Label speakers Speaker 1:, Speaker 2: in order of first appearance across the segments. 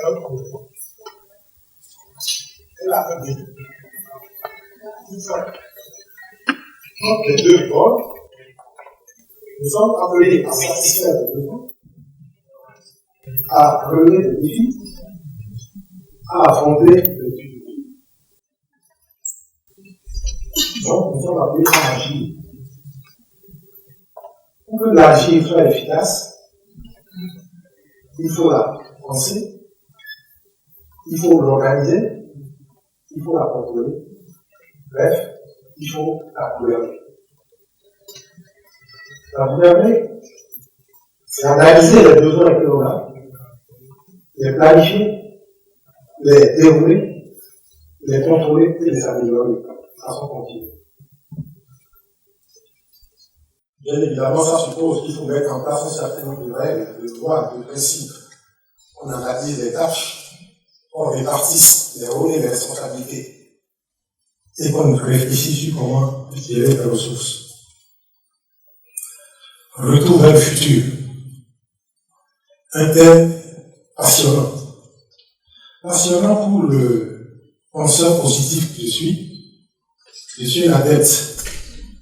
Speaker 1: un problème. Elle a un début. Une fois, entre les deux pôles, nous sommes appelés à satisfaire les besoins, à relever les défis, à affronter les difficultés. Donc, nous sommes appelés à agir. Pour que l'agir soit efficace, il faut la penser, il faut l'organiser, il faut la contrôler. Bref, il faut la gouverner. La gouverner, c'est analyser les besoins que l'on a, les planifier, les dérouler, les contrôler et les améliorer de façon continue. Bien évidemment, ça suppose qu'il faut mettre en place un certain nombre de règles, de lois, de principes. On analyse les tâches, on répartisse les rôles et les responsabilités, et qu'on réfléchisse sur comment gérer les ressources. Retour vers le futur. Un thème passionnant. Passionnant pour le penseur positif que je suis. Je suis un adepte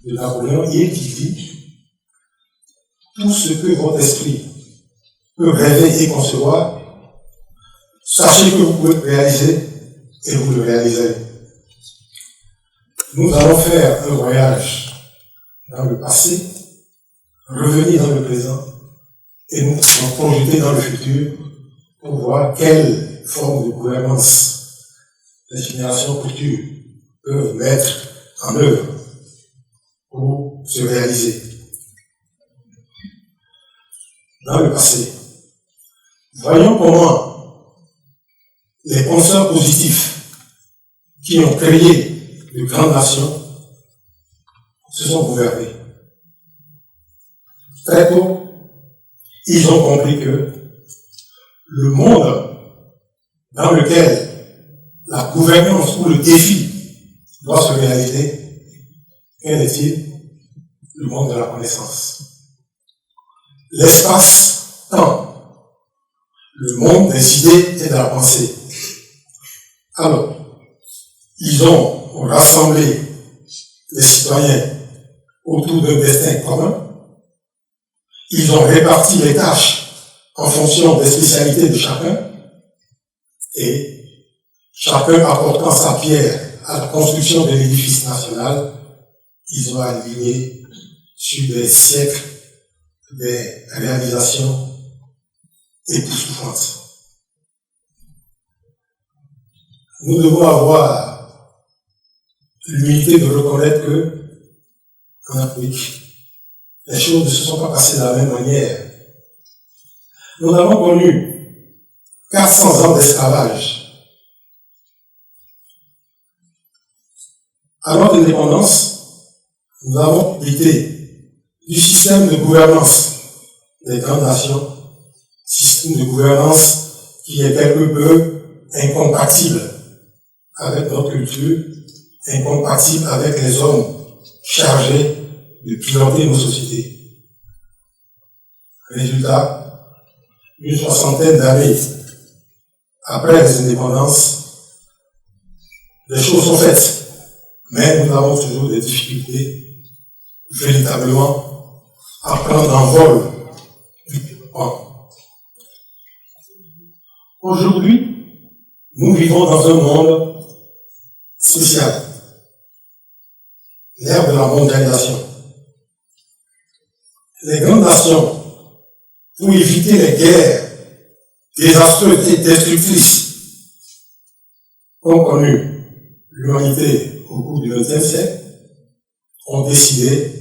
Speaker 1: de Napoléon Hill qui dit tout ce que votre esprit peut rêver et concevoir, sachez que vous pouvez le réaliser et vous le réaliserez. Nous allons faire un voyage dans le passé, revenir dans le présent et nous projeter dans le futur pour voir quelle forme de gouvernance les générations futures peuvent mettre en œuvre pour se réaliser. Dans le passé, voyons comment les penseurs positifs qui ont créé de grandes nations se sont gouvernés. Très tôt, ils ont compris que le monde dans lequel la gouvernance ou le défi doit se réaliser, quel est-il? Le monde de la connaissance. L'espace-temps, le monde des idées et de la pensée. Alors, ils ont rassemblé les citoyens autour d'un destin commun. Ils ont réparti les tâches en fonction des spécialités de chacun et chacun apportant sa pierre à la construction de l'édifice national, ils ont aligné sur des siècles des réalisations époustouflantes. Nous devons avoir l'humilité de reconnaître que, en Afrique, les choses ne se sont pas passées de la même manière. Nous avons connu 400 ans d'esclavage. À notre indépendance, nous avons hérité du système de gouvernance des grandes nations, système de gouvernance qui est quelque peu incompatible avec notre culture, incompatible avec les hommes chargés de piloter nos sociétés. Résultat, une soixantaine d'années après les indépendances, les choses sont faites, mais nous avons toujours des difficultés véritablement à prendre en vol du développement. Aujourd'hui, nous vivons dans un monde spécial, l'ère de la mondialisation. Les grandes nations, pour éviter les guerres désastreuses et destructrices qu'ont connues l'humanité au cours du XXe siècle, ont décidé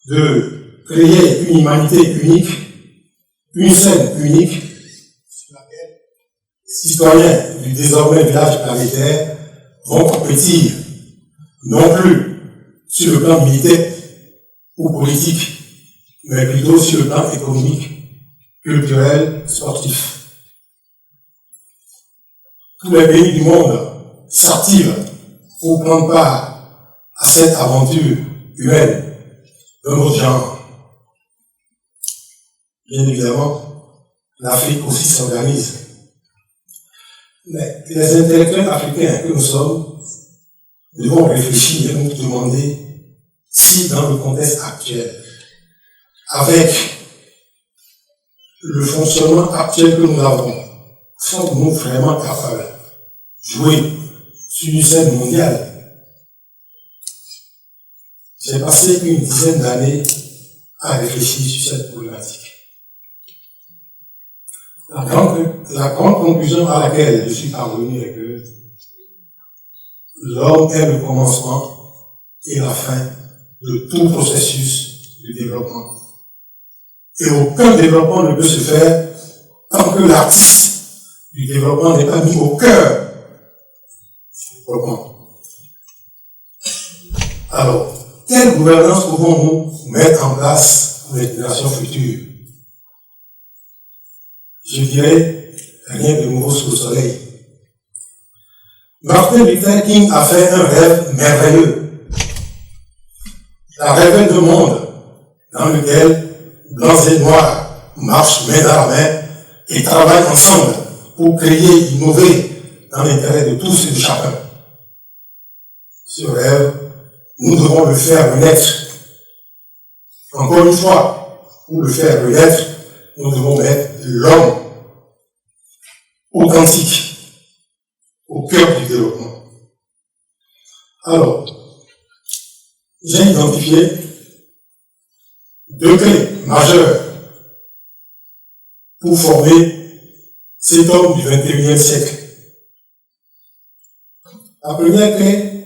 Speaker 1: de créer une humanité unique, une scène unique, sur laquelle les citoyens du désormais village planétaire vont compétir non plus sur le plan militaire ou politique, mais plutôt sur le plan économique, culturel, sportif. Tous les pays du monde s'activent pour prendre part à cette aventure humaine d'un autre genre. Bien évidemment, l'Afrique aussi s'organise Mais les intellectuels africains que nous sommes devons réfléchir et nous demander si dans le contexte actuel, avec le fonctionnement actuel que nous avons, sommes-nous vraiment capables de jouer sur une scène mondiale? J'ai passé une dizaine d'années à réfléchir sur cette problématique. La grande conclusion à laquelle je suis parvenu est que l'homme est le commencement et la fin de tout processus de développement. Et aucun développement ne peut se faire tant que l'artiste du développement n'est pas mis au cœur du développement. Alors, quelle gouvernance pouvons-nous mettre en place pour les générations futures? Je dirais rien de nouveau sous le soleil. Martin Luther King a fait un rêve merveilleux. Il a rêvé d'un monde dans lequel blancs et noirs marchent main dans la main et travaillent ensemble pour créer, innover dans l'intérêt de tous et de chacun. Ce rêve, nous devons le faire renaître. Encore une fois, pour le faire renaître, nous devons mettre l'homme authentique au cœur du développement. Alors, j'ai identifié deux clés majeures pour former cet homme du XXIe siècle. La première clé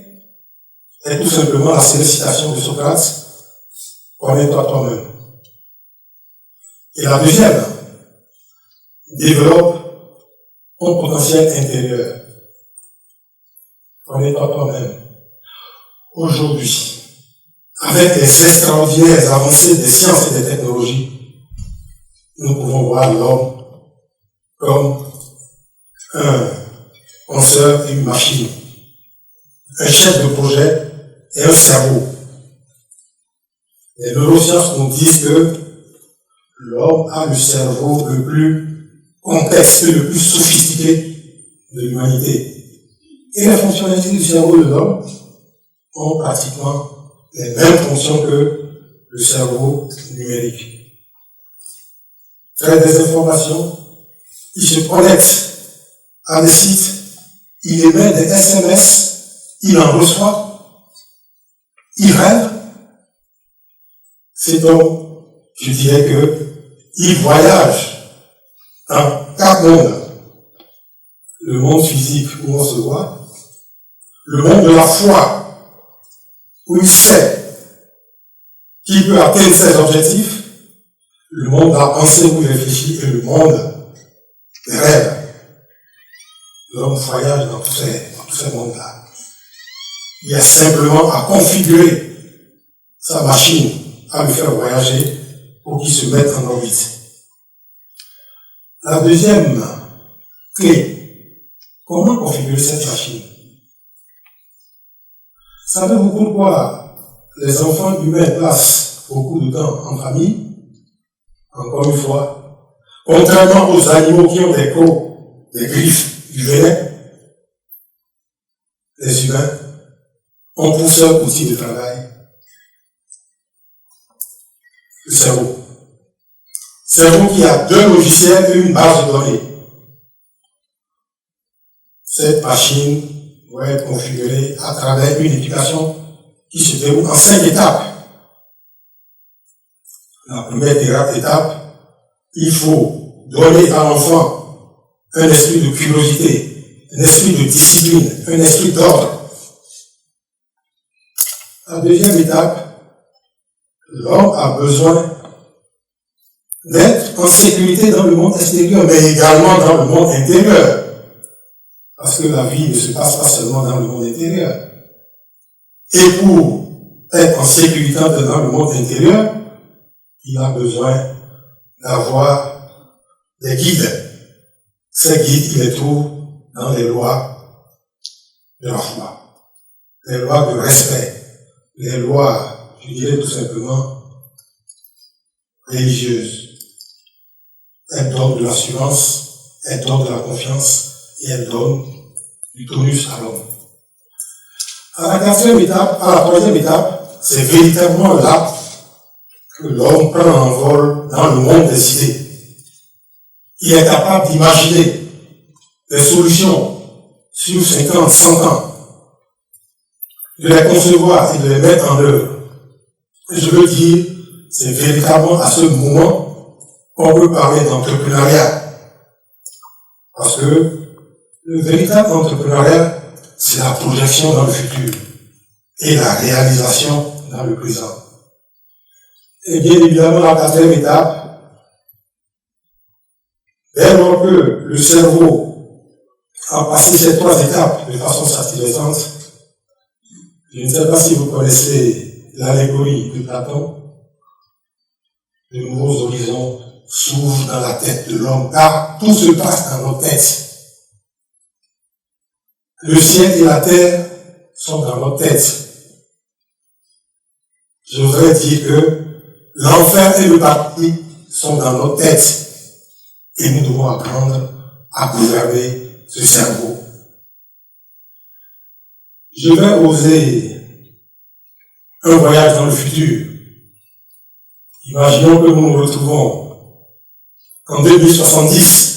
Speaker 1: est tout simplement la célèbre citation de Socrate, « Connais-toi toi-même ». Et la deuxième, développe ton potentiel intérieur. Connais-toi toi-même. Aujourd'hui, avec les extraordinaires avancées des sciences et des technologies, nous pouvons voir l'homme comme un penseur et une machine, un chef de projet et un cerveau. Les neurosciences nous disent que l'homme a le cerveau le plus complexe et le plus sophistiqué de l'humanité. Et les fonctionnalités du cerveau de l'homme ont pratiquement les mêmes fonctions que le cerveau numérique. Traite des informations, il se connecte à des sites, il émet des SMS, il en reçoit, il rêve. Cet homme, je dirais que il voyage dans quatre mondes. Le monde physique où on se voit, le monde de la foi où il sait qu'il peut atteindre ses objectifs, le monde de la pensée où il réfléchit et le monde des rêves. L'homme voyage dans tous ces mondes-là. Il a simplement à configurer sa machine, à le faire voyager pour qu'il se mette en orbite. La deuxième clé, comment configurer cette machine? Savez-vous pourquoi les enfants humains passent beaucoup de temps en famille? Encore une fois, contrairement aux animaux qui ont des crocs, des griffes, du venin, les humains ont pour seul outil de travail le cerveau. Cerveau qui a deux logiciels et une base de données. Cette machine doit être configurée à travers une éducation qui se déroule en 5 étapes. La première étape, il faut donner à l'enfant un esprit de curiosité, un esprit de discipline, un esprit d'ordre. La deuxième étape, l'homme a besoin d'être en sécurité dans le monde extérieur, mais également dans le monde intérieur. Parce que la vie ne se passe pas seulement dans le monde intérieur. Et pour être en sécurité dans le monde intérieur, il a besoin d'avoir des guides. Ces guides, il les trouve dans les lois de la foi, les lois de respect, les lois, je dirais tout simplement, religieuses. Elles donnent de l'assurance, elles donnent de la confiance et elle donne du tonus à l'homme. À la troisième étape, c'est véritablement là que l'homme prend un vol dans le monde des idées. Il est capable d'imaginer des solutions sur 50, 100 ans, de les concevoir et de les mettre en œuvre. Et je veux dire, c'est véritablement à ce moment qu'on peut parler d'entrepreneuriat. Parce que le véritable entrepreneuriat, c'est la projection dans le futur et la réalisation dans le présent. Et bien évidemment, la quatrième étape, dès lors que le cerveau a passé ces trois étapes de façon satisfaisante, je ne sais pas si vous connaissez l'allégorie de Platon, de nouveaux horizons s'ouvrent dans la tête de l'homme, car tout se passe dans nos têtes. Le ciel et la terre sont dans nos têtes. Je voudrais dire que l'enfer et le paradis sont dans nos têtes. Et nous devons apprendre à gouverner ce cerveau. Je vais oser un voyage dans le futur. Imaginons que nous nous retrouvons en 2070.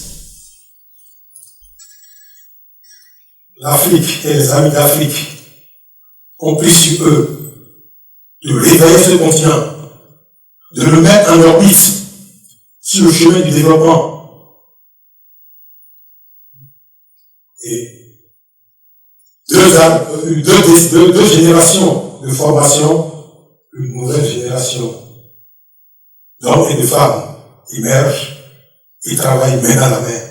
Speaker 1: L'Afrique et les amis d'Afrique ont pris sur eux de réveiller ce continent, de le mettre en orbite sur le chemin du développement. Et deux générations de formation, une nouvelle génération d'hommes et de femmes émergent et travaillent main dans la main.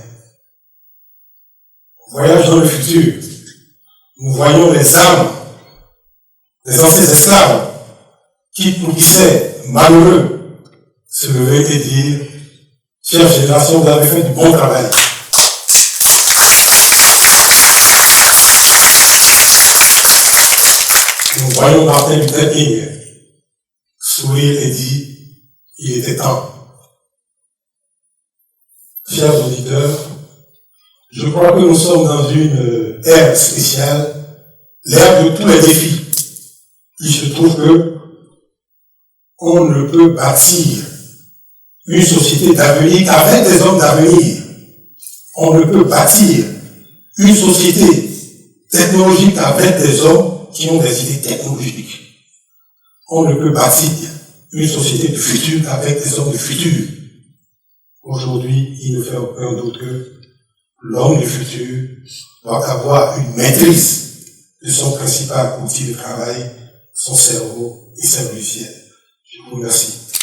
Speaker 1: Voyage dans le futur, nous voyons les âmes des anciens esclaves qui pourrissaient malheureux se lever et dire, chère génération, vous avez fait du bon travail. Nous voyons Martin Luther King sourire et dire, il était temps. Chers auditeurs, je crois que nous sommes dans une ère spéciale, l'ère de tous les défis. Il se trouve que on ne peut bâtir une société d'avenir qu'avec des hommes d'avenir. On ne peut bâtir une société technologique avec des hommes qui ont des idées technologiques. On ne peut bâtir une société du futur qu'avec des hommes du futur. Aujourd'hui, il ne fait aucun doute que l'homme du futur doit avoir une maîtrise de son principal outil de travail, son cerveau et ses logiciels. Je vous remercie.